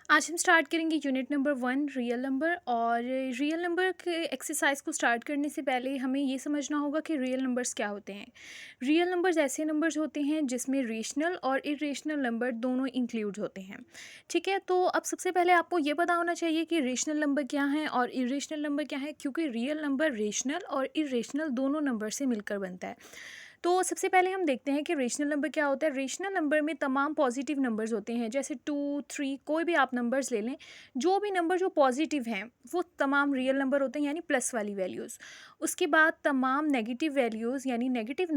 आज हम स्टार्ट करेंगे यूनिट नंबर 1 रियल नंबर। और रियल नंबर के एक्सरसाइज को स्टार्ट करने से पहले हमें ये समझना होगा कि रियल नंबर्स क्या होते हैं। रियल नंबर्स ऐसे नंबर्स होते हैं जिसमें रेशनल और इरेशनल नंबर दोनों इंक्लूड होते हैं। ठीक है, तो अब सबसे पहले आपको ये पता होना चाहिए कि रेशनल नंबर क्या है और इरेशनल नंबर क्या है, क्योंकि रियल नंबर रेशनल और इरेशनल दोनों नंबर से मिलकर बनता है। तो सबसे पहले हम देखते हैं कि रेशनल नंबर क्या होता है। रेशनल नंबर में तमाम पॉजिटिव नंबर्स होते हैं, जैसे 2 3 कोई भी आप नंबर्स ले लें। जो भी नंबर जो पॉजिटिव हैं वो तमाम रियल नंबर होते हैं, यानी प्लस वाली वैल्यूज़। उसके बाद तमाम नेगेटिव वैल्यूज़ यानी नेगेटिव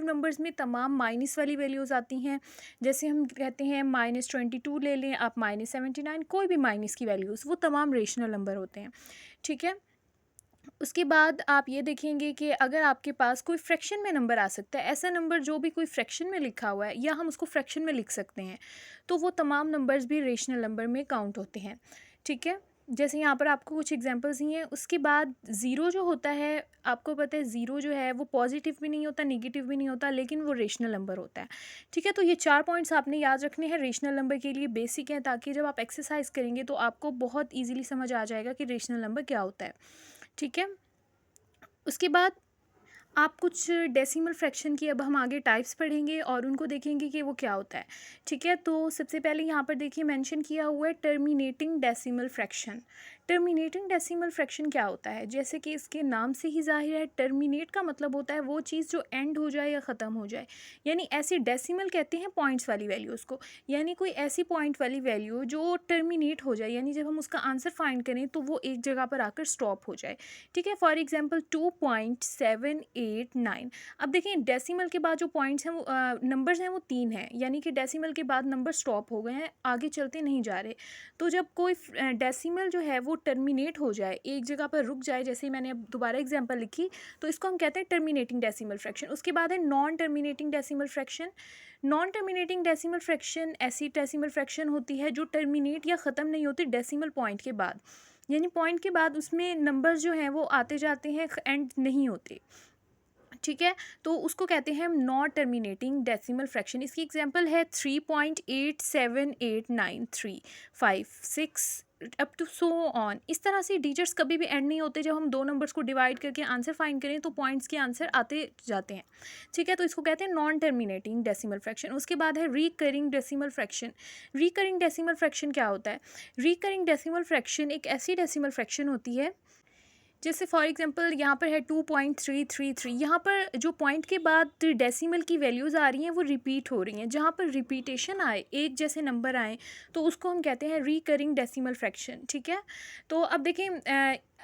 नंबर्स में तमाम माइनस वाली वैल्यूज़ आती हैं। जैसे हम कहते हैं -22 ले लें आप, -79, कोई भी माइनस की वैल्यूज़, वो तमाम रेशनल नंबर होते हैं। ठीक है, उसके बाद आप ये देखेंगे कि अगर आपके पास कोई फ्रैक्शन में नंबर आ सकता है, ऐसा नंबर जो भी कोई फ्रैक्शन में लिखा हुआ है या हम उसको फ्रैक्शन में लिख सकते हैं, तो वो तमाम नंबर्स भी रेशनल नंबर में काउंट होते हैं। ठीक है, जैसे यहाँ पर आपको कुछ एग्जांपल्स दिए हैं। उसके बाद ज़ीरो जो होता है, आपको पता है ज़ीरो जो है वो पॉजिटिव भी नहीं होता, नेगेटिव भी नहीं होता, लेकिन वो रेशनल नंबर होता है। ठीक है, तो ये 4 पॉइंट्स आपने याद रखने हैं रेशनल नंबर के लिए, बेसिक हैं, ताकि जब आप एक्सरसाइज करेंगे तो आपको बहुत ईजिली समझ आ जाएगा कि रेशनल नंबर क्या होता है। ठीक है, उसके बाद आप कुछ डेसिमल फ्रैक्शन की अब हम आगे टाइप्स पढ़ेंगे और उनको देखेंगे कि वो क्या होता है। ठीक है, तो सबसे पहले यहाँ पर देखिए मेंशन किया हुआ है terminating decimal fraction. Terminating decimal fraction क्या होता है, जैसे कि इसके नाम से ही जाहिर है, टर्मिनेट का मतलब होता है वो चीज़ जो एंड हो जाए या ख़त्म हो जाए। यानी ऐसी डेसिमल कहते हैं पॉइंट्स वाली वैल्यूज़ को, यानी कोई ऐसी पॉइंट वाली वैल्यू जो टर्मिनेट हो जाए, यानी जब हम उसका आंसर फाइंड करें तो वो एक जगह पर आकर स्टॉप हो जाए। ठीक है, फॉर एग्जांपल 2.789। अब देखिए डेसिमल के बाद जो पॉइंट्स हैं वो नंबर्स हैं वो 3 हैं, यानी कि डेसिमल के बाद नंबर स्टॉप हो गए हैं, आगे चलते नहीं जा रहे। तो जब कोई डेसिमल जो है वो टर्मिनेट हो जाए, एक जगह पर रुक जाए, जैसे मैंने अब दोबारा एग्जांपल लिखी, तो इसको हम कहते हैं टर्मिनेटिंग डेसिमल फ्रैक्शन। उसके बाद है non terminating decimal fraction. Non terminating decimal fraction ऐसी डेसिमल फ्रैक्शन होती है जो टर्मिनेट या ख़त्म नहीं होती डेसिमल पॉइंट के बाद, यानी पॉइंट के बाद उसमें नंबर्स जो हैं वो आते जाते हैं, एंड नहीं होते। ठीक है, तो उसको कहते हैं हम नॉट टर्मिनेटिंग डेसिमल फ्रैक्शन। इसकी एग्जांपल है 3.8789356 अप टू सो ऑन। इस तरह से डिजिट्स कभी भी एंड नहीं होते। जब हम दो नंबर्स को डिवाइड करके आंसर फाइंड करें तो पॉइंट्स के आंसर आते जाते हैं। ठीक है, तो इसको कहते हैं नॉन टर्मिनेटिंग डेसिमल फ्रैक्शन। उसके बाद है recurring decimal fraction. Recurring decimal fraction क्या होता है? रिकरिंग डेसिमल फ्रैक्शन एक ऐसी डेसिमल फ्रैक्शन होती है, जैसे फॉर एग्जांपल यहाँ पर है 2.333। यहाँ पर जो पॉइंट के बाद डेसिमल की वैल्यूज़ आ रही हैं वो रिपीट हो रही हैं। जहाँ पर रिपीटेशन आए, एक जैसे नंबर आए, तो उसको हम कहते हैं रिकरिंग डेसिमल फ्रैक्शन। ठीक है, तो अब देखें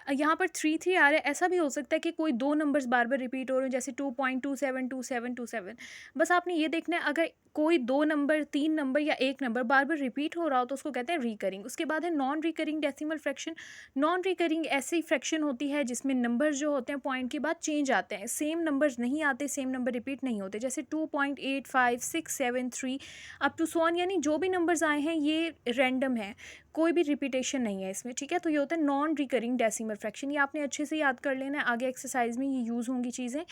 यहाँ पर 3 3 आ रहा है। ऐसा भी हो सकता है कि कोई दो नंबर्स बार बार रिपीट हो रहे हैं, जैसे 2.272727। बस आपने ये देखना है, अगर कोई दो नंबर, तीन नंबर या एक नंबर बार बार रिपीट हो रहा हो तो उसको कहते हैं रिकरिंग। उसके बाद है non recurring decimal fraction. Non recurring ऐसी फ्रैक्शन होती है जिसमें नंबर्स जो होते हैं पॉइंट के बाद चेंज आते हैं, सेम नंबर्स नहीं आते, सेम नंबर रिपीट नहीं होते, जैसे 2.85673 अप टू सो ऑन। यानी जो भी नंबर्स आए हैं ये रैंडम है, कोई भी रिपीटेशन नहीं है इसमें। ठीक है, तो ये होता है नॉन रिकरिंग डेसिमल फ्रैक्शन। ये आपने अच्छे से याद कर लेना है, आगे एक्सरसाइज में ये यूज़ होंगी चीज़ें।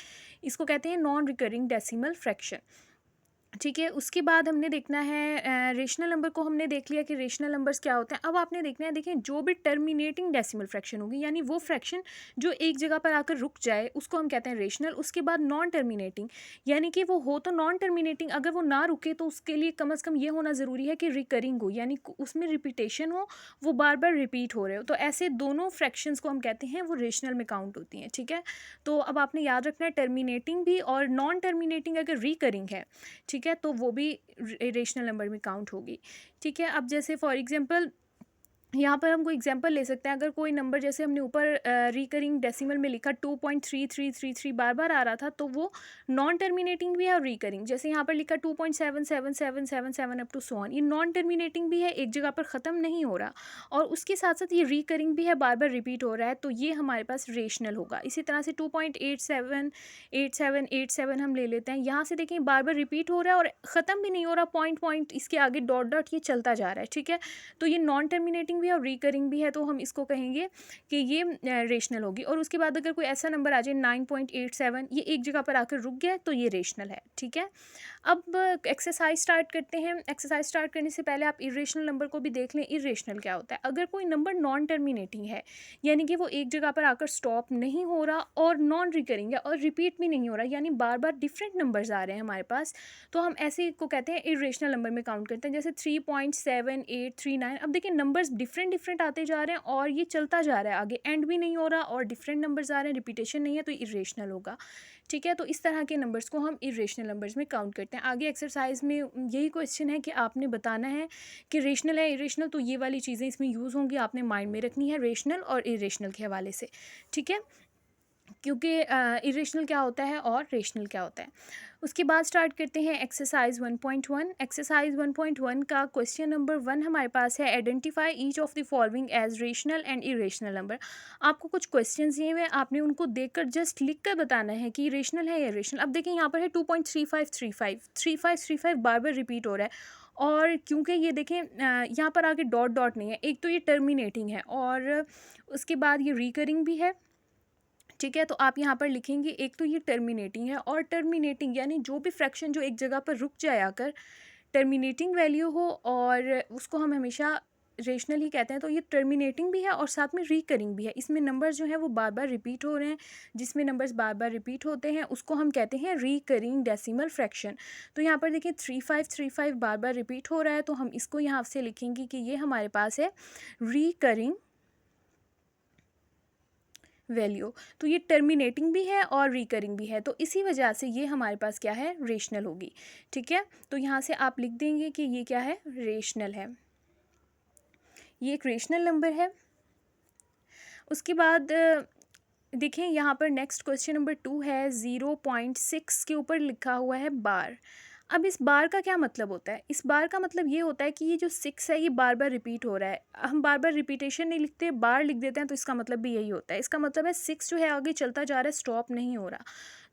इसको कहते हैं नॉन रिकरिंग डेसिमल फ्रैक्शन। ठीक है, उसके बाद हमने देखना है रेशनल नंबर को हमने देख लिया कि रेशनल नंबर्स क्या होते हैं। अब आपने देखना है, देखें जो भी टर्मिनेटिंग डेसिमल फ्रैक्शन होगी, यानी वो फ्रैक्शन जो एक जगह पर आकर रुक जाए, उसको हम कहते हैं रेशनल। उसके बाद नॉन टर्मिनेटिंग, यानी कि वो हो तो नॉन टर्मिनेटिंग, अगर वो ना रुके तो उसके लिए कम से कम ये होना ज़रूरी है कि रिकरिंग हो, यानी उसमें रिपीटेशन हो, वो बार बार रिपीट हो रहे हो। तो ऐसे दोनों फ्रैक्शंस को हम कहते हैं वो रेशनल में काउंट होती हैं। ठीक है, तो अब आपने याद रखना है टर्मिनेटिंग भी और नॉन टर्मिनेटिंग अगर रिकरिंग है, ठीक है, तो वो भी रेशनल नंबर में काउंट होगी। ठीक है, अब जैसे फॉर एग्जांपल यहाँ पर हम कोई एग्जांपल ले सकते हैं। अगर कोई नंबर, जैसे हमने ऊपर रिकरिंग डेसिमल में लिखा 2.3333 बार बार आ रहा था, तो वो नॉन टर्मिनेटिंग भी है और रिकरिंग। जैसे यहाँ पर लिखा 2.77777 अप टू सो ऑन, ये नॉन टर्मिनेटिंग भी है, एक जगह पर ख़त्म नहीं हो रहा, और उसके साथ साथ ये रिकरिंग भी है, बार बार रिपीट हो रहा है, तो ये हमारे पास रेशनल होगा। इसी तरह से 2.878787 हम ले लेते हैं। यहाँ से देखें बार बार रिपीट हो रहा है और ख़त्म भी नहीं हो रहा, पॉइंट पॉइंट इसके आगे डॉट डॉट ये चलता जा रहा है। ठीक है, तो ये नॉन टर्मिनेटिंग भी है और रिकरिंग भी है, तो हम इसको कहेंगे कि ये रेशनल होगी। और उसके बाद अगर कोई ऐसा नंबर आ जाए 9.87, ये एक जगह पर आकर रुक गया, तो ये रेशनल है। ठीक है, अब एक्सरसाइज स्टार्ट करते हैं। एक्सरसाइज स्टार्ट करने से पहले आप इरेशनल नंबर को भी देख लें। इरेशनल क्या होता है? अगर कोई नंबर नॉन टर्मिनेटिंग है, यानी कि वो एक जगह पर आकर स्टॉप नहीं हो रहा, और नॉन रिकरिंग है और रिपीट भी नहीं हो रहा, यानी बार बार डिफरेंट नंबर्स आ रहे हैं हमारे पास, तो हम ऐसे को कहते हैं इरेशनल नंबर में काउंट करते हैं। जैसे 3.7839। अब देखिए नंबर्स डिफरेंट डिफरेंट आते जा रहे हैं और ये चलता जा रहा है, आगे एंड भी नहीं हो रहा और डिफरेंट नंबर्स आ रहे हैं, रिपीटेशन नहीं है, तो इरेशनल होगा। ठीक है, तो इस तरह के नंबर्स को हम इरेशनल नंबर्स में काउंट करते हैं। आगे एक्सरसाइज में यही क्वेश्चन है कि आपने बताना है कि रेशनल है इरेशनल, तो ये वाली चीज़ें इसमें यूज़ होंगी, आपने माइंड में रखनी है रेशनल और इरेशनल के हवाले से। ठीक है, क्योंकि इरेशनल क्या होता है और रेशनल क्या होता है। उसके बाद स्टार्ट करते हैं एक्सरसाइज 1.1। एक्सरसाइज 1.1 का क्वेश्चन नंबर 1 हमारे पास है, identify each of the following as rational and irrational number. आपको कुछ क्वेश्चंस दिए हुए, आपने उनको देखकर जस्ट लिख कर बताना है कि रेशनल है या इरेशनल। अब देखिए यहाँ पर है 2.3535 बार बार रिपीट हो रहा है, और क्योंकि ये देखें यहाँ पर आगे डॉट डॉट नहीं है, एक तो ये टर्मिनेटिंग है और उसके बाद ये रिकरिंग भी है। ठीक है, तो आप यहाँ पर लिखेंगे, एक तो ये टर्मिनेटिंग है, और टर्मिनेटिंग यानी जो भी फ्रैक्शन जो एक जगह पर रुक जाए आकर, टर्मिनेटिंग वैल्यू हो, और उसको हम हमेशा रेशनल ही कहते हैं। तो ये टर्मिनेटिंग भी है और साथ में रिकरिंग भी है। इसमें नंबर्स जो हैं वो बार बार रिपीट हो रहे हैं, जिसमें नंबर्स बार बार रिपीट होते हैं उसको हम कहते हैं रिकरिंग डेसिमल फ्रैक्शन। तो यहाँ पर देखिए 3535 बार बार रिपीट हो रहा है, तो हम इसको यहाँ से लिखेंगे कि ये हमारे पास है रिकरिंग वैल्यू। तो ये टर्मिनेटिंग भी है और रिकरिंग भी है, तो इसी वजह से ये हमारे पास क्या है, रेशनल होगी। ठीक है, तो यहाँ से आप लिख देंगे कि ये क्या है, रेशनल है, ये एक रेशनल नंबर है। उसके बाद देखें यहाँ पर नेक्स्ट क्वेश्चन नंबर 2 है, 0.6 के ऊपर लिखा हुआ है बार। अब इस बार का क्या मतलब होता है? इस बार का मतलब ये होता है कि ये जो 6 है ये बार बार रिपीट हो रहा है। हम बार बार रिपीटेशन नहीं लिखते, बार लिख देते हैं, तो इसका मतलब भी यही होता है। इसका मतलब है 6 जो है आगे चलता जा रहा है, स्टॉप नहीं हो रहा।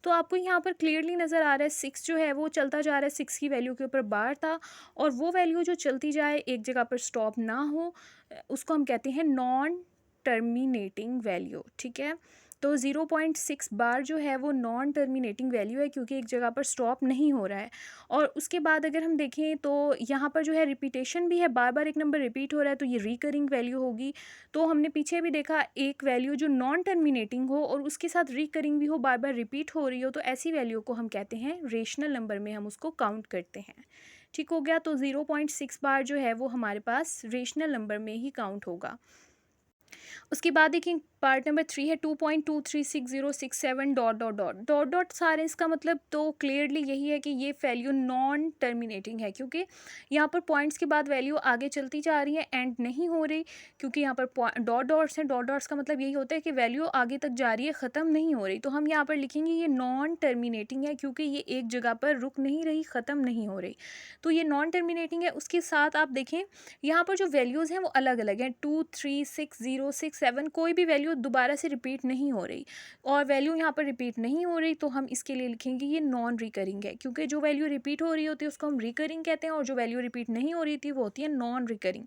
तो आपको यहाँ पर क्लियरली नज़र आ रहा है 6 जो है वो चलता जा रहा है, 6 की वैल्यू के ऊपर बार था, और वो वैल्यू जो चलती जाए एक जगह पर स्टॉप ना हो, उसको हम कहते हैं नॉन टर्मिनेटिंग वैल्यू। ठीक है, तो 0.6 बार जो है वो नॉन टर्मिनेटिंग वैल्यू है, क्योंकि एक जगह पर स्टॉप नहीं हो रहा है। और उसके बाद अगर हम देखें तो यहाँ पर जो है रिपीटेशन भी है, बार बार एक नंबर रिपीट हो रहा है, तो ये रिकरिंग वैल्यू होगी। तो हमने पीछे भी देखा, एक वैल्यू जो नॉन टर्मिनेटिंग हो और उसके साथ रिकरिंग भी हो, बार बार रिपीट हो रही हो, तो ऐसी वैल्यू को हम कहते हैं रेशनल नंबर में हम उसको काउंट करते हैं। ठीक हो गया, तो 0.6 बार जो है वो हमारे पास रेशनल नंबर में ही काउंट होगा। उसके बाद देखिए पार्ट नंबर 3 है, 2.236067 dot dot dot dot dot सारे, इसका मतलब तो क्लियरली यही है कि ये वैल्यू नॉन टर्मिनेटिंग है, क्योंकि यहाँ पर पॉइंट्स के बाद वैल्यू आगे चलती जा रही है, एंड नहीं हो रही, क्योंकि यहाँ पर डॉट डॉट्स हैं। डॉट डॉट्स का मतलब यही होता है कि वैल्यू आगे तक जा रही है, ख़त्म नहीं हो रही। तो हम यहाँ पर लिखेंगे ये नॉन टर्मिनेटिंग है, क्योंकि ये एक जगह पर रुक नहीं रही, ख़त्म नहीं हो रही, तो ये नॉन टर्मिनेटिंग है। उसके साथ आप देखें यहाँ पर जो वैल्यूज़ हैं वो अलग अलग हैं, 23606 कोई भी वैल्यू दोबारा से रिपीट नहीं हो रही, और वैल्यू यहाँ पर रिपीट नहीं हो रही, तो हम इसके लिए लिखेंगे ये नॉन रिकरिंग है, क्योंकि जो वैल्यू रिपीट हो रही होती है उसको हम रिकरिंग कहते हैं, और जो वैल्यू रिपीट नहीं हो रही थी वो होती है नॉन रिकरिंग।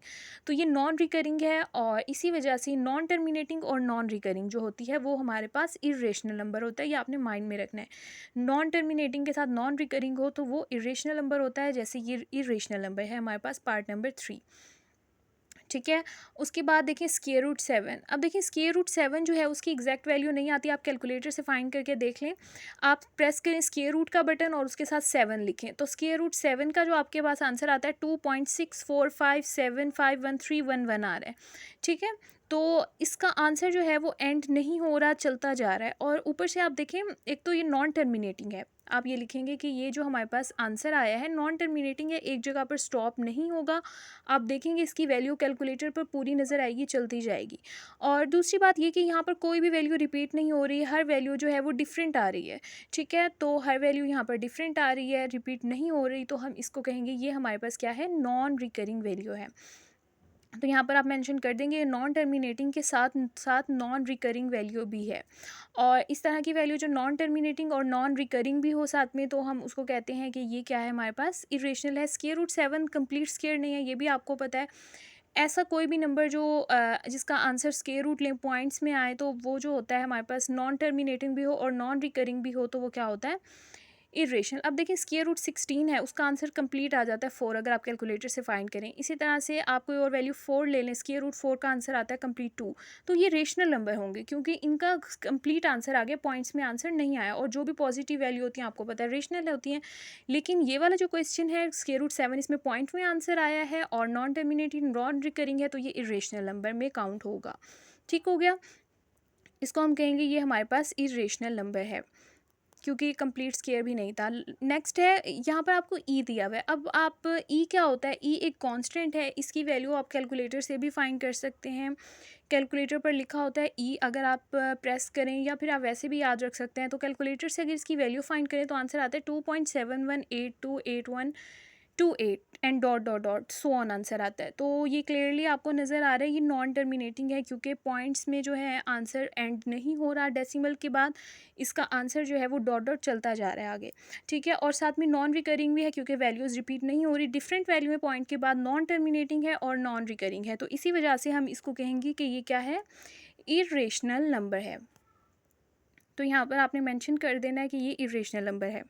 तो ये नॉन रिकरिंग है, और इसी वजह से नॉन टर्मिनेटिंग और नॉन रिकरिंग जो होती है वो हमारे पास इरेशनल नंबर होता है। ये आपने माइंड में रखना है, नॉन टर्मिनेटिंग के साथ नॉन रिकरिंग हो तो वो इरेशनल नंबर होता है, जैसे ये इरेशनल नंबर है हमारे पास पार्ट नंबर 3। ठीक है, उसके बाद देखिए स्क्वायर रूट 7। अब देखिए स्क्वायर रूट 7 जो है उसकी एग्जैक्ट वैल्यू नहीं आती, आप कैलकुलेटर से फाइंड करके देख लें। आप प्रेस करें स्क्वायर रूट का बटन और उसके साथ 7 लिखें, तो स्क्वायर रूट 7 का जो आपके पास आंसर आता है 2.6457513111 आ रहा है। ठीक है, तो इसका आंसर जो है वो एंड नहीं हो रहा, चलता जा रहा है। और ऊपर से आप देखें, एक तो ये नॉन टर्मिनेटिंग है, आप ये लिखेंगे कि ये जो हमारे पास आंसर आया है नॉन टर्मिनेटिंग है, एक जगह पर स्टॉप नहीं होगा। आप देखेंगे इसकी वैल्यू कैलकुलेटर पर पूरी नज़र आएगी, चलती जाएगी। और दूसरी बात ये कि यहाँ पर कोई भी वैल्यू रिपीट नहीं हो रही है, हर वैल्यू जो है वो डिफरेंट आ रही है। ठीक है, तो हर वैल्यू यहाँ पर डिफरेंट आ रही है, रिपीट नहीं हो रही, तो हम इसको कहेंगे ये हमारे पास क्या है, नॉन रिकरिंग वैल्यू है। तो यहाँ पर आप मेंशन कर देंगे नॉन टर्मिनेटिंग के साथ साथ नॉन रिकरिंग वैल्यू भी है। और इस तरह की वैल्यू जो नॉन टर्मिनेटिंग और नॉन रिकरिंग भी हो साथ में, तो हम उसको कहते हैं कि ये क्या है, हमारे पास इरेशनल है। स्क्वायर रूट 7 कंप्लीट स्क्वायर नहीं है, ये भी आपको पता है। ऐसा कोई भी नंबर जो जिसका आंसर स्क्वायर रूट लें पॉइंट्स में आए, तो वो जो होता है हमारे पास नॉन टर्मिनेटिंग भी हो और नॉन रिकरिंग भी हो, तो वो क्या होता है, इरेशनल। अब देखिए स्क्वायर रूट 16 है, उसका आंसर कंप्लीट आ जाता है 4 अगर आप कैलकुलेटर से फाइंड करें। इसी तरह से आप कोई और वैल्यू 4 ले लें, स्क्वायर रूट 4 का आंसर आता है कंप्लीट 2, तो ये रेशनल नंबर होंगे क्योंकि इनका कंप्लीट आंसर आ गया, पॉइंट्स में आंसर नहीं आया। और जो भी पॉजिटिव वैल्यू होती हैं आपको पता है रेशनल होती हैं। लेकिन ये वाला जो क्वेश्चन है स्क्वायर रूट 7, इसमें पॉइंट में आंसर आया है और नॉन टर्मिनेटिंग नॉन रिकरिंग है, तो ये इरेशनल नंबर में काउंट होगा। ठीक हो गया, इसको हम कहेंगे ये हमारे पास इरेशनल नंबर है क्योंकि कंप्लीट स्क्वायर भी नहीं था। नेक्स्ट है, यहाँ पर आपको ई दिया हुआ है। अब आप ई क्या होता है, ई एक कांस्टेंट है, इसकी वैल्यू आप कैलकुलेटर से भी फाइंड कर सकते हैं। कैलकुलेटर पर लिखा होता है ई, अगर आप प्रेस करें या फिर आप वैसे भी याद रख सकते हैं। तो कैलकुलेटर से अगर इसकी वैल्यू फाइंड करें तो आंसर आता है 2.71828128 and dot dot dot so on answer आता है। तो ये क्लियरली आपको नज़र आ रहा है ये नॉन टर्मिनेटिंग है क्योंकि पॉइंट्स में जो है आंसर एंड नहीं हो रहा डेसिमल के बाद, इसका आंसर जो है वो डॉट डॉट चलता जा रहा है आगे। ठीक है, और साथ में नॉन रिकरिंग भी है क्योंकि वैल्यूज़ रिपीट नहीं हो रही, डिफरेंट वैल्यू में पॉइंट के बाद नॉन टर्मिनेटिंग है और नॉन रिकरिंग है। तो इसी वजह से हम इसको कहेंगे कि ये क्या है, इरेशनल नंबर है। तो यहाँ पर आपने मेंशन कर देना है कि ये इरेशनल नंबर है।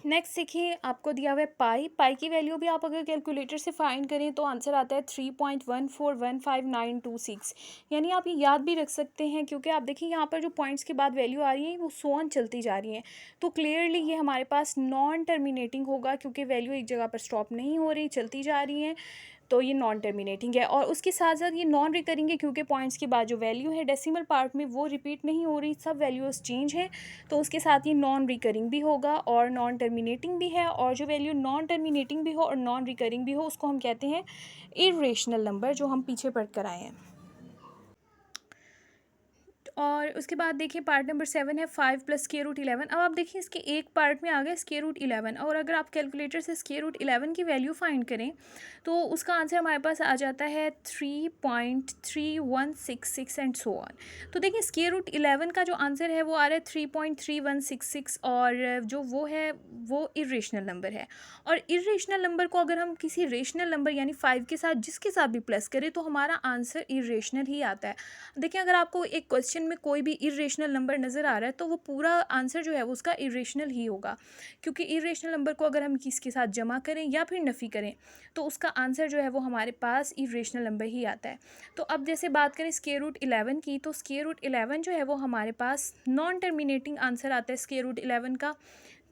नेक्स्ट देखिए आपको दिया हुआ है पाई। पाई की वैल्यू भी आप अगर कैलकुलेटर से फाइंड करें तो आंसर आता है 3.141596। यानी आप ये याद भी रख सकते हैं क्योंकि आप देखिए यहाँ पर जो पॉइंट्स के बाद वैल्यू आ रही है वो सो ऑन चलती जा रही है। तो क्लियरली ये हमारे पास नॉन टर्मिनेटिंग होगा क्योंकि वैल्यू एक जगह पर स्टॉप नहीं हो रही, चलती जा रही है, तो ये नॉन टर्मिनेटिंग है। और उसके साथ साथ ये नॉन रिकरिंग है क्योंकि पॉइंट्स के बाद जो वैल्यू है डेसिमल पार्ट में वो रिपीट नहीं हो रही, सब वैल्यूज़ चेंज हैं, तो उसके साथ ये नॉन रिकरिंग भी होगा और नॉन टर्मिनेटिंग भी है। और जो वैल्यू नॉन टर्मिनेटिंग भी हो और नॉन रिकरिंग भी हो उसको हम कहते हैं इरेशनल नंबर, जो हम पीछे पढ़ कर आए हैं। और उसके बाद देखिए पार्ट नंबर 7 है 5 प्लस स्क्वायर रूट 11। अब आप देखिए इसके एक पार्ट में आ गया स्क्वायर रूट 11, और अगर आप कैलकुलेटर से स्क्वायर रूट 11 की वैल्यू फाइंड करें तो उसका आंसर हमारे पास आ जाता है 3.3166 एंड सो ऑन। तो देखिए स्क्वायर रूट 11 का जो आंसर है वो आ रहा है 3.3166, और जो वो है वो इरेशनल नंबर है। और इरेशनल नंबर को अगर हम किसी रेशनल नंबर यानी 5 के साथ जिसके साथ भी प्लस करें तो हमारा आंसर इरेशनल ही आता है। देखिए अगर आपको एक क्वेश्चन में कोई भी इरेशनल नंबर नज़र आ रहा है तो वो पूरा आंसर जो है वो उसका इरेशनल ही होगा, क्योंकि इरेशनल नंबर को अगर हम किसके साथ जमा करें या फिर नफ़ी करें तो उसका आंसर जो है वो हमारे पास इरेशनल नंबर ही आता है। तो अब जैसे बात करें स्क्वायर रूट 11 की, तो स्क्वायर रूट 11 जो है वो हमारे पास नॉन टर्मिनेटिंग आंसर आता है स्क्वायर रूट 11 का,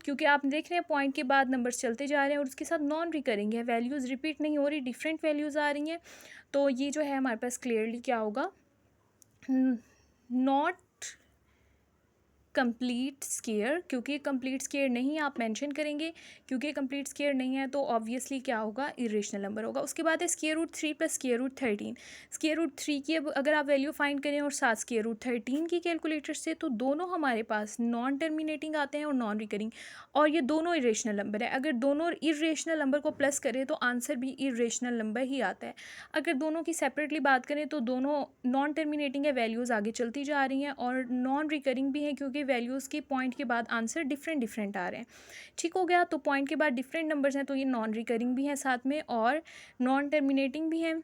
क्योंकि आप देख रहे हैं पॉइंट के बाद नंबर्स चलते जा रहे हैं और उसके साथ नॉन रिकरिंग है, वैल्यूज़ रिपीट नहीं हो रही, डिफरेंट वैल्यूज़ आ रही हैं। तो ये जो है हमारे पास क्लियरली क्या होगा, नॉट कंप्लीट स्क्वायर, क्योंकि कंप्लीट स्क्वायर नहीं आप मेंशन करेंगे, क्योंकि कंप्लीट स्क्वायर नहीं है तो ऑब्वियसली क्या होगा, इरेशनल नंबर होगा। उसके बाद है square root 3 plus square root 13। Square root 3 की अब अगर आप वैल्यू फाइंड करें और साथ स्क्वायर रूट 13 की कैलकुलेटर से, तो दोनों हमारे पास नॉन टर्मिनेटिंग आते हैं और नॉन रिकरिंग, और ये दोनों इरेशनल नंबर है। अगर दोनों इरेशनल नंबर को प्लस करें तो आंसर भी इरेशनल नंबर ही आता है। अगर दोनों की सेपरेटली बात करें तो दोनों नॉन टर्मिनेटिंग है, वैल्यूज़ आगे चलती जा रही हैं, और नॉन रिकरिंग भी है क्योंकि वैल्यूज़ के पॉइंट के बाद आंसर डिफरेंट आ रहे हैं। ठीक हो गया, तो पॉइंट के बाद डिफरेंट नंबर्स हैं तो ये नॉन रिकरिंग भी हैं साथ में और नॉन टर्मिनेटिंग भी हैं।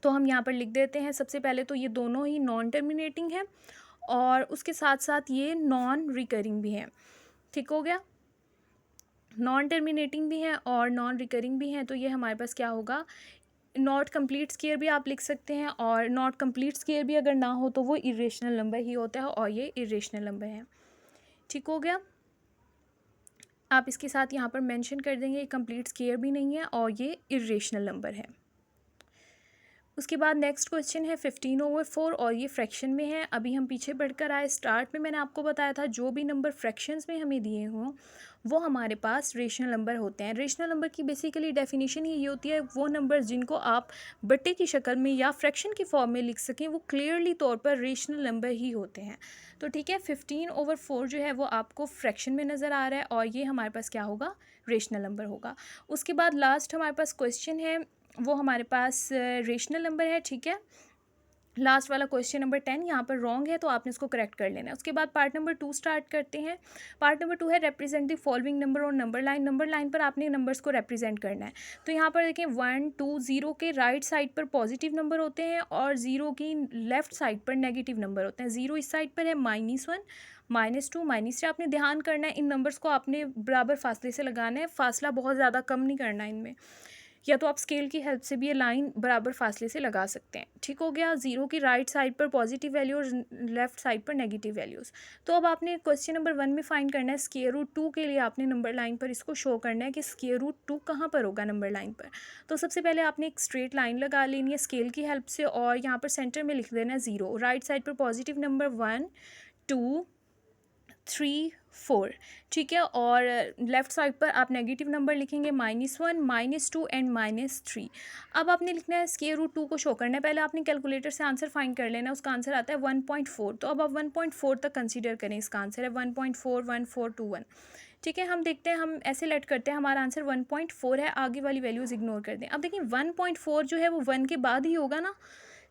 तो हम यहाँ पर लिख देते हैं सबसे पहले तो ये दोनों ही नॉन टर्मिनेटिंग हैं और उसके साथ साथ ये नॉन रिकरिंग भी हैं। ठीक हो गया, नॉन टर्मिनेटिंग भी हैं और नॉन रिकरिंग भी हैं, तो ये हमारे पास क्या होगा, नॉट कंप्लीट स्क्वायर भी आप लिख सकते हैं, और नॉट कंप्लीट स्क्वायर भी अगर ना हो तो वो इरेशनल नंबर ही होता है और ये इरेशनल नंबर है। ठीक हो गया, आप इसके साथ यहाँ पर मेंशन कर देंगे कंप्लीट स्क्वायर भी नहीं है और ये इरेशनल नंबर है। उसके बाद नेक्स्ट क्वेश्चन है 15/4 और ये फ्रैक्शन में है। अभी हम पीछे बढ़कर आए, स्टार्ट में मैंने आपको बताया था जो भी नंबर फ्रैक्शंस में हमें दिए हों वो हमारे पास रेशनल नंबर होते हैं। रेशनल नंबर की बेसिकली डेफिनेशन ही ये होती है, वो नंबर्स जिनको आप बट्टे की शक्ल में या फ्रैक्शन की फॉर्म में लिख सकें वो क्लियरली तौर पर रेशनल नंबर ही होते हैं। तो ठीक है, 15/4 जो है वो आपको फ्रैक्शन में नज़र आ रहा है और ये हमारे पास क्या होगा, रेशनल नंबर होगा। उसके बाद लास्ट हमारे पास क्वेश्चन है, वो हमारे पास रेशनल नंबर है। ठीक है, लास्ट वाला क्वेश्चन नंबर 10 यहाँ पर रॉन्ग है, तो आपने इसको करेक्ट कर लेना है। उसके बाद पार्ट नंबर 2 स्टार्ट करते हैं। पार्ट नंबर 2 है रिप्रेजेंट द फॉलोइंग नंबर और नंबर लाइन। नंबर लाइन पर आपने नंबर्स को रिप्रेजेंट करना है। तो यहाँ पर देखें 1 2 0 के राइट साइड पर पॉजिटिव नंबर होते हैं और 0 की लेफ्ट साइड पर नेगेटिव नंबर होते हैं। 0 इस साइड पर है -1 -2 -3। आपने ध्यान करना है, इन नंबर्स को आपने बराबर फासले से लगाना है, फासला बहुत ज़्यादा कम नहीं करना है इनमें, या तो आप स्केल की हेल्प से भी ये लाइन बराबर फासले से लगा सकते हैं। ठीक हो गया। 0 की राइट साइड पर पॉजिटिव वैल्यू और लेफ्ट साइड पर नेगेटिव वैल्यूज़। तो अब आपने क्वेश्चन नंबर 1 में फाइंड करना है स्क्वायर रूट 2 के लिए आपने नंबर लाइन पर इसको शो करना है कि स्क्वायर रूट 2 कहाँ पर होगा नंबर लाइन पर। तो सबसे पहले आपने एक स्ट्रेट लाइन लगा लेनी है स्केल की हेल्प से और यहाँ पर सेंटर में लिख देना है 0। राइट साइड पर पॉजिटिव नंबर 1 2 3 4। ठीक है। और लेफ्ट साइड पर आप नेगेटिव नंबर लिखेंगे -1 -2 एंड -3। अब आपने लिखना है स्क्वायर रूट 2 को शो करना है। पहले आपने कैलकुलेटर से आंसर फाइंड कर लेना है, उसका आंसर आता है 1.4। तो अब आप 1.4 तक कंसीडर करें, इसका आंसर है 1.4 1421। ठीक है। हम देखते हैं, हम ऐसे लेट करते हैं, हमारा आंसर 1.4 है, आगे वाली वैल्यूज़ इग्नोर कर दें। अब देखिए 1.4 जो है वो 1 के बाद ही होगा ना।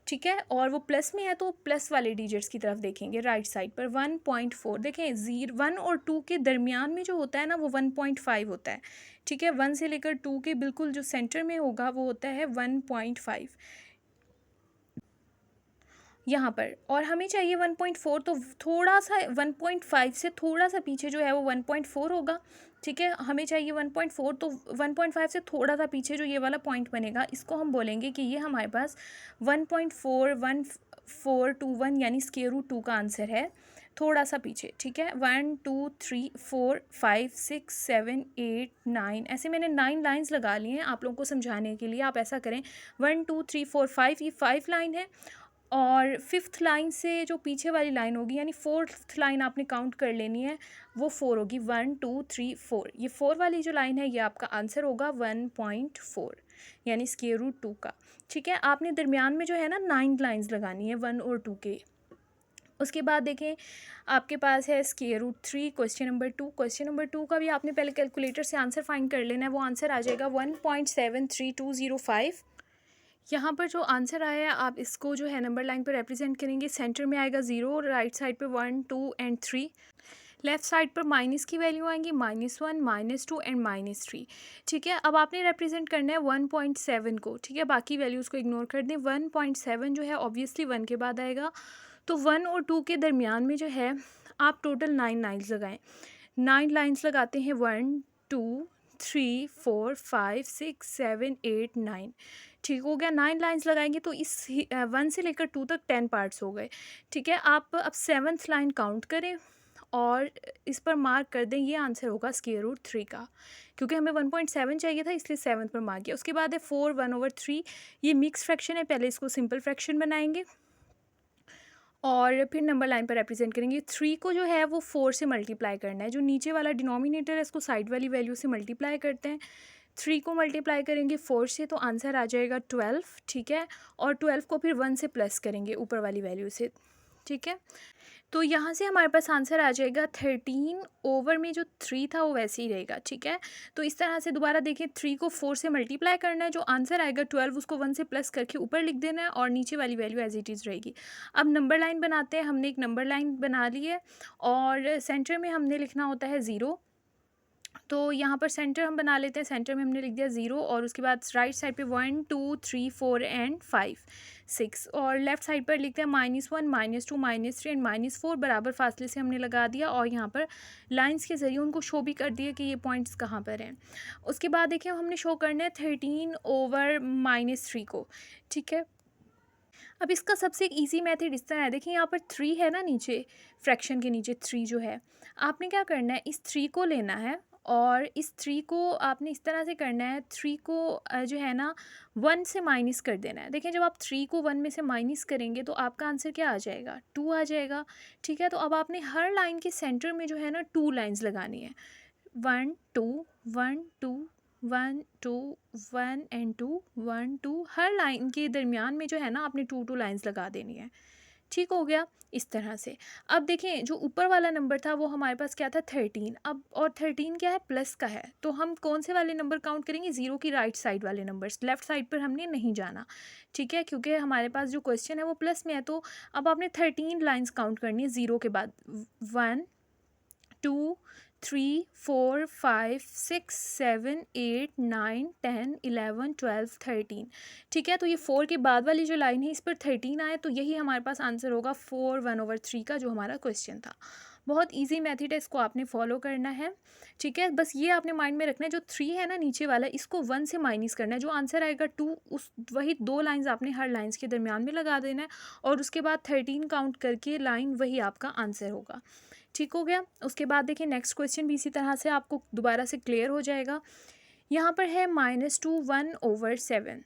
ठीक है। और वो प्लस में है तो प्लस वाले डिजिट्स की तरफ देखेंगे राइट साइड पर। 1.4 देखें, 1 और 2 के दरमियान में जो होता है ना वो 1.5 होता है। ठीक है। 1 से लेकर 2 के बिल्कुल जो सेंटर में होगा वो होता है 1.5 यहाँ पर। और हमें चाहिए 1.4, तो थोड़ा सा 1.5 से थोड़ा सा पीछे जो है वो 1.4 होगा। ठीक है। हमें चाहिए 1.4, तो 1.5 से थोड़ा सा पीछे जो ये वाला पॉइंट बनेगा इसको हम बोलेंगे कि ये हमारे पास 1.41421 यानी स्क्वायर रूट 2 का आंसर है, थोड़ा सा पीछे। ठीक है। 1 2 3 4 5 6 7 8 9, ऐसे मैंने 9 लाइन्स लगा ली हैं आप लोगों को समझाने के लिए। आप ऐसा करें 1 2 3 4 5, ये 5 लाइन है और फिफ्थ लाइन से जो पीछे वाली लाइन होगी यानी फोर्थ लाइन आपने काउंट कर लेनी है, वो 4 होगी। 1 2 3 4, ये 4 वाली जो लाइन है ये आपका आंसर होगा 1.4 यानी स्क्वायर रूट 2 का। ठीक है। आपने दरमियान में जो है ना 9 लाइंस लगानी है 1 और 2 के। उसके बाद देखें आपके पास है square root 3, question number 2। Question number 2 का भी आपने पहले कैलकुलेटर से आंसर फाइंड कर लेना है। वो आंसर आ जाएगा 1.73205। यहाँ पर जो आंसर आया है आप इसको जो है नंबर लाइन पर रिप्रेजेंट करेंगे। सेंटर में आएगा 0, राइट साइड पे 1 2 एंड 3, लेफ्ट साइड पर माइनस की वैल्यू आएंगी -1 -2 एंड -3। ठीक है। अब आपने रिप्रेजेंट करना है 1.7 को। ठीक है। बाकी वैल्यूज़ को इग्नोर कर दें। 1.7 जो है ऑब्वियसली 1 के बाद आएगा, तो 1 और 2 के दरमियान में जो है आप टोटल 9 लाइन्स लगाएं। 9 लाइन्स लगाते हैं 1 2 3 4 5 6 7 8 9। ठीक हो गया। 9 लाइन्स लगाएंगे तो इस 1 से लेकर 2 तक 10 पार्ट्स हो गए। ठीक है। आप अब 7th लाइन काउंट करें और इस पर मार्क कर दें, ये आंसर होगा स्क्वायर रूट 3 का, क्योंकि हमें 1.7 चाहिए था इसलिए 7th पर मार्क किया। उसके बाद है 4 1/3, ये मिक्स फ्रैक्शन है, पहले इसको सिंपल फ्रैक्शन बनाएंगे और फिर नंबर लाइन पर रिप्रेजेंट करेंगे। 3 को जो है वो 4 से मल्टीप्लाई करना है, जो नीचे वाला डिनोमिनेटर है इसको साइड वाली वैल्यू से मल्टीप्लाई करते हैं। 3 को मल्टीप्लाई करेंगे 4 से तो आंसर आ जाएगा 12। ठीक है। और 12 को फिर 1 से प्लस करेंगे ऊपर वाली वैल्यू से। ठीक है। तो यहाँ से हमारे पास आंसर आ जाएगा 13 ओवर में जो 3 था वो वैसे ही रहेगा। ठीक है। तो इस तरह से दोबारा देखिए 3 को 4 से मल्टीप्लाई करना है, जो आंसर आएगा 12 उसको 1 से प्लस करके ऊपर लिख देना है और नीचे वाली वैल्यू एज इट इज़ रहेगी। अब नंबर लाइन बनाते हैं। हमने एक नंबर लाइन बना ली है और सेंटर में हमने लिखना होता है 0। तो यहाँ पर सेंटर हम बना लेते हैं। सेंटर में हमने लिख दिया 0 और उसके बाद राइट साइड पे 1 2 3 4 एंड 5 6 और लेफ्ट साइड पर लिखते हैं -1 -2 -3 एंड -4, बराबर फासले से हमने लगा दिया और यहाँ पर लाइंस के ज़रिए उनको शो भी कर दिया कि ये पॉइंट्स कहाँ पर हैं। उसके बाद देखिए हमने शो करना है 13 ओवर -3 को। ठीक है। अब इसका सबसे ईजी मेथड इस तरह है, देखिए यहाँ पर 3 है ना, नीचे फ्रैक्शन के नीचे 3 जो है, आपने क्या करना है इस 3 को लेना है और इस 3 को आपने इस तरह से करना है। 3 को जो है ना 1 से माइनस कर देना है। देखिए जब आप 3 को 1 में से माइनस करेंगे तो आपका आंसर क्या आ जाएगा, 2 आ जाएगा। ठीक है। तो अब आपने हर लाइन के सेंटर में जो है ना 2 लाइन्स लगानी है, 1 2 1 2 1 2 1 एंड 2 1 2, हर लाइन के दरमियान में जो है ना आपने 2 2 लाइन्स लगा देनी है। ठीक हो गया इस तरह से। अब देखें जो ऊपर वाला नंबर था वो हमारे पास क्या था 13, अब और 13 क्या है प्लस का है, तो हम कौन से वाले नंबर काउंट करेंगे, ज़ीरो की राइट साइड वाले नंबर्स, लेफ़्ट साइड पर हमने नहीं जाना, ठीक है, क्योंकि हमारे पास जो क्वेश्चन है वो प्लस में है। तो अब आपने 13 लाइन्स काउंट करनी है ज़ीरो के बाद, 1 2 3 4 5 6 7 8 9 10 11 12 13, ठीक है। तो ये 4 के बाद वाली जो लाइन है इस पर 13 आए, तो यही हमारे पास आंसर होगा 4 1/3 का जो हमारा क्वेश्चन था। बहुत इजी मेथड है, इसको आपने फॉलो करना है, ठीक है। बस ये आपने माइंड में रखना है, जो 3 है ना नीचे वाला, इसको 1 से माइनस करना है, जो आंसर आएगा 2, उस वही 2 लाइंस आपने हर लाइंस के दरमियान में लगा देना है, और उसके बाद 13 काउंट करके लाइन वही आपका आंसर होगा, ठीक हो गया। उसके बाद देखिए नेक्स्ट क्वेश्चन भी इसी तरह से आपको दोबारा से क्लियर हो जाएगा। यहाँ पर है -2 1/7।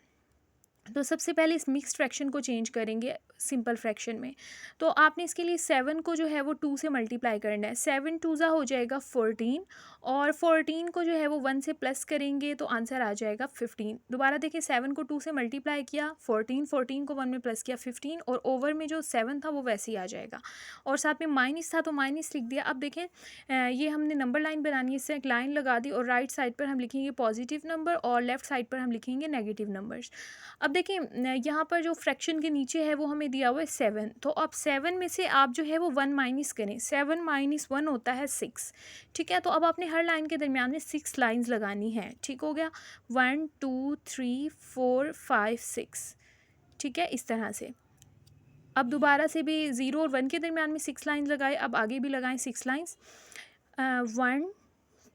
तो सबसे पहले इस मिक्स्ड फ्रैक्शन को चेंज करेंगे सिंपल फ्रैक्शन में। तो आपने इसके लिए 7 को जो है वो 2 से मल्टीप्लाई करना है, 7 2 ज़ा हो जाएगा 14, और 14 को जो है वो 1 से प्लस करेंगे तो आंसर आ जाएगा 15। दोबारा देखिए 7 को 2 से मल्टीप्लाई किया 14, 14 को 1 में प्लस किया 15, और ओवर में जो 7 था वो वैसे ही आ जाएगा, और साथ में माइनस था तो माइनस लिख दिया। अब देखें ये हमने नंबर लाइन बनानी है, इससे एक लाइन लगा दी, और राइट साइड पर हम लिखेंगे पॉजिटिव नंबर और लेफ्ट साइड पर हम लिखेंगे नेगेटिव नंबर्स। अब देखिए यहाँ पर जो फ्रैक्शन के नीचे है वो हमें दिया हुआ है 7, तो अब 7 में से आप जो है वो 1 माइनस करें, 7 - 1 होता है 6, ठीक है। तो अब आपने हर लाइन के दरमियान में 6 लाइंस लगानी है, ठीक हो गया, 1 2 3 4 5 6, ठीक है, इस तरह से। अब दोबारा से भी 0 और 1 के दरमियान में 6 लाइंस लगाए, अब आगे भी लगाएं 6 लाइंस, 1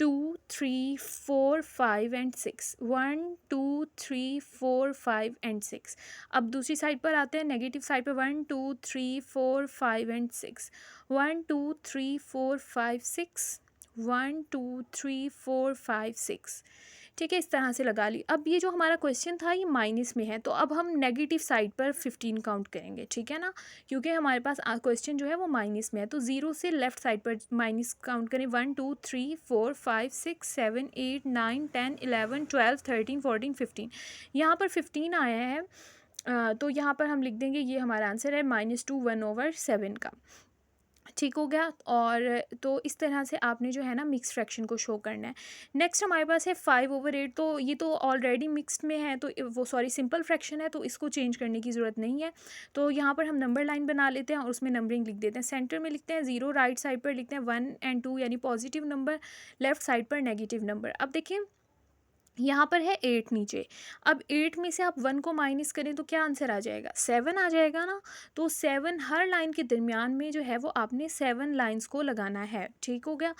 2 3 4 5 एंड 6, 1 2 3 4 5 एंड 6। अब दूसरी साइड पर आते हैं, नेगेटिव साइड पर 1 2 3 4 5 एंड 6, 1 2 3 4 5 6, 1 2 3 4 5 6, ठीक है, इस तरह से लगा ली। अब ये जो हमारा क्वेश्चन था ये माइनस में है, तो अब हम नेगेटिव साइड पर 15 काउंट करेंगे, ठीक है ना, क्योंकि हमारे पास क्वेश्चन जो है वो माइनस में है, तो 0 से लेफ्ट साइड पर माइनस काउंट करें, 1 2 3 4 5 6 7 8 9 10 11 12 13 14 15, यहाँ पर 15 आया है, तो यहाँ पर हम लिख देंगे ये हमारा आंसर है -2 1/7 का, ठीक हो गया। और तो इस तरह से आपने जो है ना मिक्स फ्रैक्शन को शो करना है। नेक्स्ट हमारे पास है 5/8, तो ये तो ऑलरेडी मिक्स्ड में है, तो वो सॉरी सिंपल फ्रैक्शन है, तो इसको चेंज करने की ज़रूरत नहीं है। तो यहाँ पर हम नंबर लाइन बना लेते हैं और उसमें नंबरिंग लिख देते हैं, सेंटर में लिखते हैं 0, राइट साइड पर लिखते हैं 1 एंड 2 यानी पॉजिटिव नंबर, लेफ्ट साइड पर नेगेटिव नंबर। अब देखिए यहाँ पर है 8 नीचे, अब 8 में से आप 1 को माइनस करें तो क्या आंसर आ जाएगा, 7 आ जाएगा ना। तो 7 हर लाइन के दरमियान में जो है वो आपने 7 लाइंस को लगाना है, ठीक हो गया।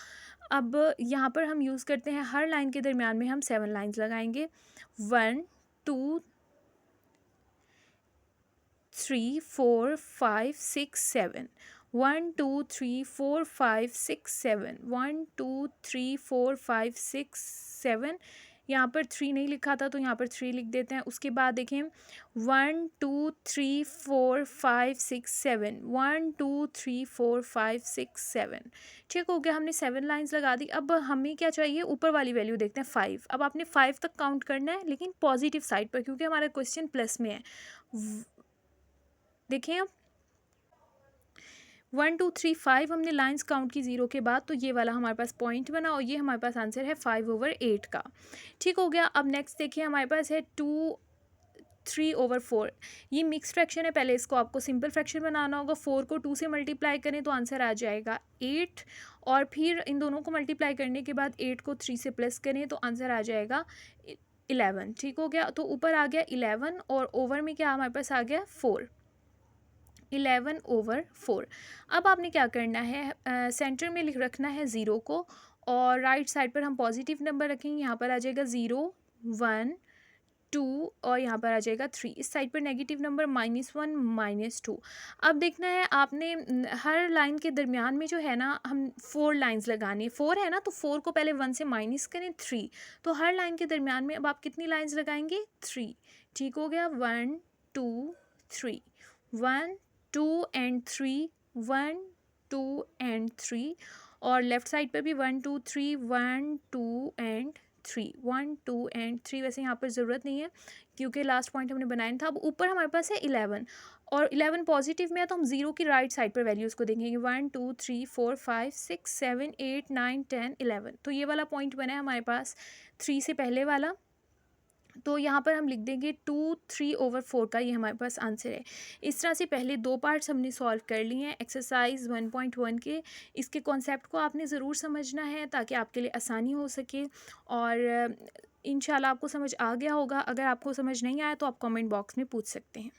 अब यहाँ पर हम यूज़ करते हैं हर लाइन के दरमियान में हम 7 लाइंस लगाएंगे, 1 2 3 4 5 6 7, 1 2 3 4 5 6 7, 1 2 3 4 5 6 7, यहाँ पर 3 नहीं लिखा था तो यहाँ पर 3 लिख देते हैं। उसके बाद देखें 1 2 3 4 5 6 7, 1 2 3 4 5 6 7, ठीक हो गया, हमने 7 लाइंस लगा दी। अब हमें क्या चाहिए, ऊपर वाली वैल्यू देखते हैं 5। अब आपने 5 तक काउंट करना है लेकिन पॉजिटिव साइड पर, क्योंकि हमारा क्वेश्चन प्लस में है। देखें अब 1 2 3 5 हमने लाइंस काउंट की 0 के बाद, तो ये वाला हमारे पास पॉइंट बना और ये हमारे पास आंसर है 5/8 का, ठीक हो गया। अब नेक्स्ट देखिए हमारे पास है 2 3/4, ये मिक्स फ्रैक्शन है, पहले इसको आपको सिंपल फ्रैक्शन बनाना होगा। 4 को 2 से मल्टीप्लाई करें तो आंसर आ जाएगा 8, और फिर इन दोनों को मल्टीप्लाई करने के बाद 8 को 3 से प्लस करें तो आंसर आ जाएगा 11, ठीक हो गया। तो ऊपर आ गया 11 और ओवर में क्या हमारे पास आ गया 4, 11/4। अब आपने क्या करना है, सेंटर में लिख रखना है 0 को, और राइट साइड पर हम पॉजिटिव नंबर रखेंगे, यहाँ पर आ जाएगा 0 1 2 और यहाँ पर आ जाएगा 3, इस साइड पर नेगेटिव नंबर -1 -2। अब देखना है आपने हर लाइन के दरमियान में जो है ना हम 4 लाइंस लगानी है, 4 है ना, तो 4 को पहले 1 से माइनस करें 3, तो हर लाइन के दरमियान में अब आप कितनी लाइंस लगाएंगे 3, ठीक हो गया, 1 2 3, 1 2 एंड 3, 1 2 एंड 3, और लेफ्ट साइड पर भी 1 2 3, 1 2 एंड 3, 1 2 एंड 3 वैसे यहाँ पर ज़रूरत नहीं है क्योंकि लास्ट पॉइंट हमने बनाया था। अब ऊपर हमारे पास है 11 और 11 पॉजिटिव में है तो हम ज़ीरो की राइट साइड पर वैल्यूज़ को देखेंगे 1 2 3 4 5 6 7 8 9 10 11। तो ये वाला पॉइंट बना है हमारे पास 3 से पहले वाला। तो यहाँ पर हम लिख देंगे 2 3/4 का, ये हमारे पास आंसर है। इस तरह से पहले दो पार्ट्स हमने सॉल्व कर लिए हैं एक्सरसाइज 1.1 के। इसके कॉन्सेप्ट को आपने ज़रूर समझना है ताकि आपके लिए आसानी हो सके और इंशाल्लाह आपको समझ आ गया होगा। अगर आपको समझ नहीं आया तो आप कमेंट बॉक्स में पूछ सकते हैं।